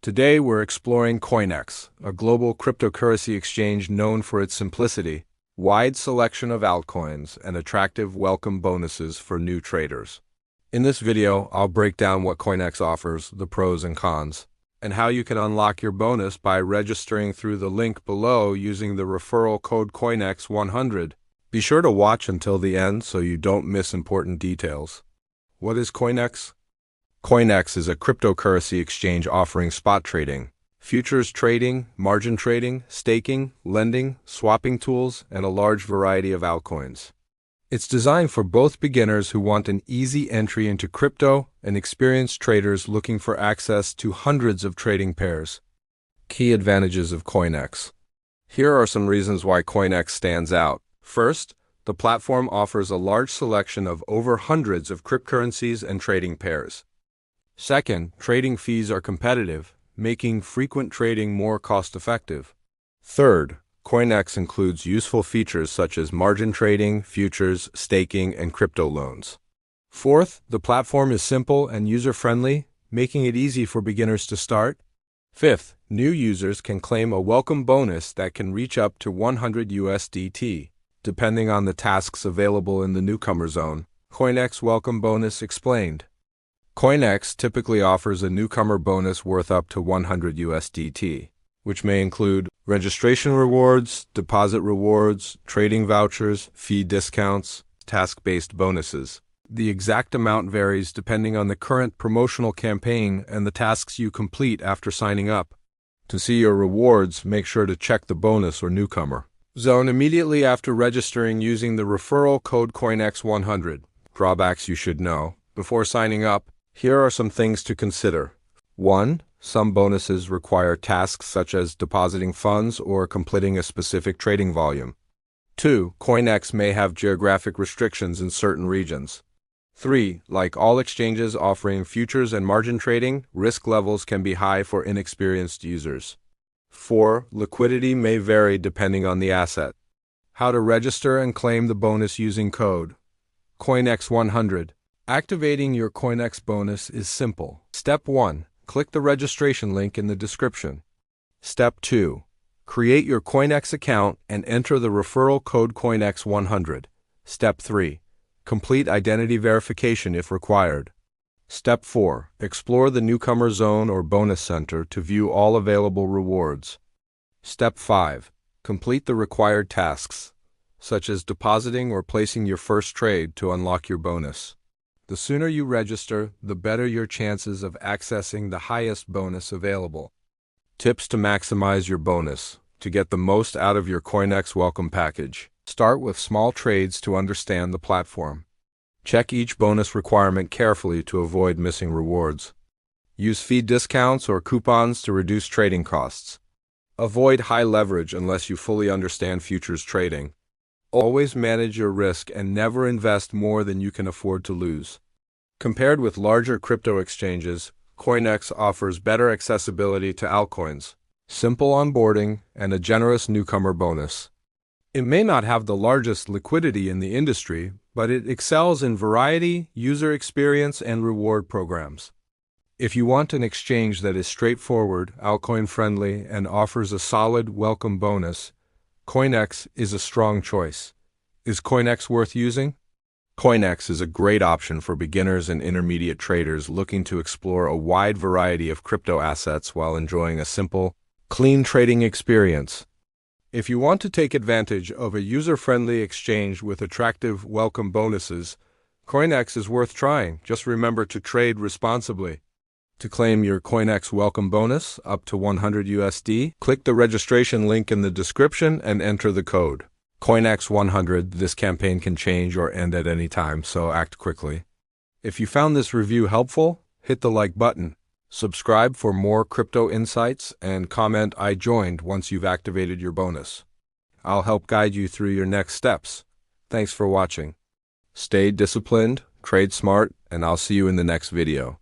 Today we're exploring CoinEx, a global cryptocurrency exchange known for its simplicity, wide selection of altcoins, and attractive welcome bonuses for new traders. In this video, I'll break down what CoinEx offers, the pros and cons, and how you can unlock your bonus by registering through the link below using the referral code CoinEx100. Be sure to watch until the end so you don't miss important details. What is CoinEx? CoinEx is a cryptocurrency exchange offering spot trading, futures trading, margin trading, staking, lending, swapping tools, and a large variety of altcoins. It's designed for both beginners who want an easy entry into crypto and experienced traders looking for access to hundreds of trading pairs. Key advantages of CoinEx. Here are some reasons why CoinEx stands out. First, the platform offers a large selection of over hundreds of cryptocurrencies and trading pairs. Second, trading fees are competitive, making frequent trading more cost-effective. Third, CoinEx includes useful features such as margin trading, futures, staking, and crypto loans. Fourth, the platform is simple and user-friendly, making it easy for beginners to start. Fifth, new users can claim a welcome bonus that can reach up to 100 USDT, depending on the tasks available in the newcomer zone. CoinEx Welcome Bonus explained. CoinEx typically offers a newcomer bonus worth up to 100 USDT, which may include registration rewards, deposit rewards, trading vouchers, fee discounts, task-based bonuses. The exact amount varies depending on the current promotional campaign and the tasks you complete after signing up. To see your rewards, make sure to check the bonus or newcomer zone immediately after registering using the referral code CoinEx100. Drawbacks you should know. Before signing up, here are some things to consider. 1. Some bonuses require tasks such as depositing funds or completing a specific trading volume. 2. CoinEx may have geographic restrictions in certain regions. 3. Like all exchanges offering futures and margin trading, risk levels can be high for inexperienced users. 4. Liquidity may vary depending on the asset. How to register and claim the bonus using code CoinEx100. Activating your CoinEx bonus is simple. Step 1. Click the registration link in the description. Step 2. Create your CoinEx account and enter the referral code CoinEx100. Step 3. Complete identity verification if required. Step 4. Explore the newcomer zone or bonus center to view all available rewards. Step 5. Complete the required tasks, such as depositing or placing your first trade to unlock your bonus. The sooner you register, the better your chances of accessing the highest bonus available. Tips to maximize your bonus. To get the most out of your CoinEx welcome package, start with small trades to understand the platform. Check each bonus requirement carefully to avoid missing rewards. Use fee discounts or coupons to reduce trading costs. Avoid high leverage unless you fully understand futures trading. Always manage your risk and never invest more than you can afford to lose. Compared with larger crypto exchanges, CoinEx offers better accessibility to altcoins, simple onboarding, and a generous newcomer bonus. It may not have the largest liquidity in the industry, but it excels in variety, user experience, and reward programs. If you want an exchange that is straightforward, altcoin-friendly, and offers a solid welcome bonus, CoinEx is a strong choice. Is CoinEx worth using? CoinEx is a great option for beginners and intermediate traders looking to explore a wide variety of crypto assets while enjoying a simple, clean trading experience. If you want to take advantage of a user-friendly exchange with attractive welcome bonuses, CoinEx is worth trying. Just remember to trade responsibly. To claim your CoinEx welcome bonus, up to 100 USD, click the registration link in the description and enter the code CoinEx100. This campaign can change or end at any time, so act quickly. If you found this review helpful, hit the like button, subscribe for more crypto insights, and comment "I joined" once you've activated your bonus. I'll help guide you through your next steps. Thanks for watching. Stay disciplined, trade smart, and I'll see you in the next video.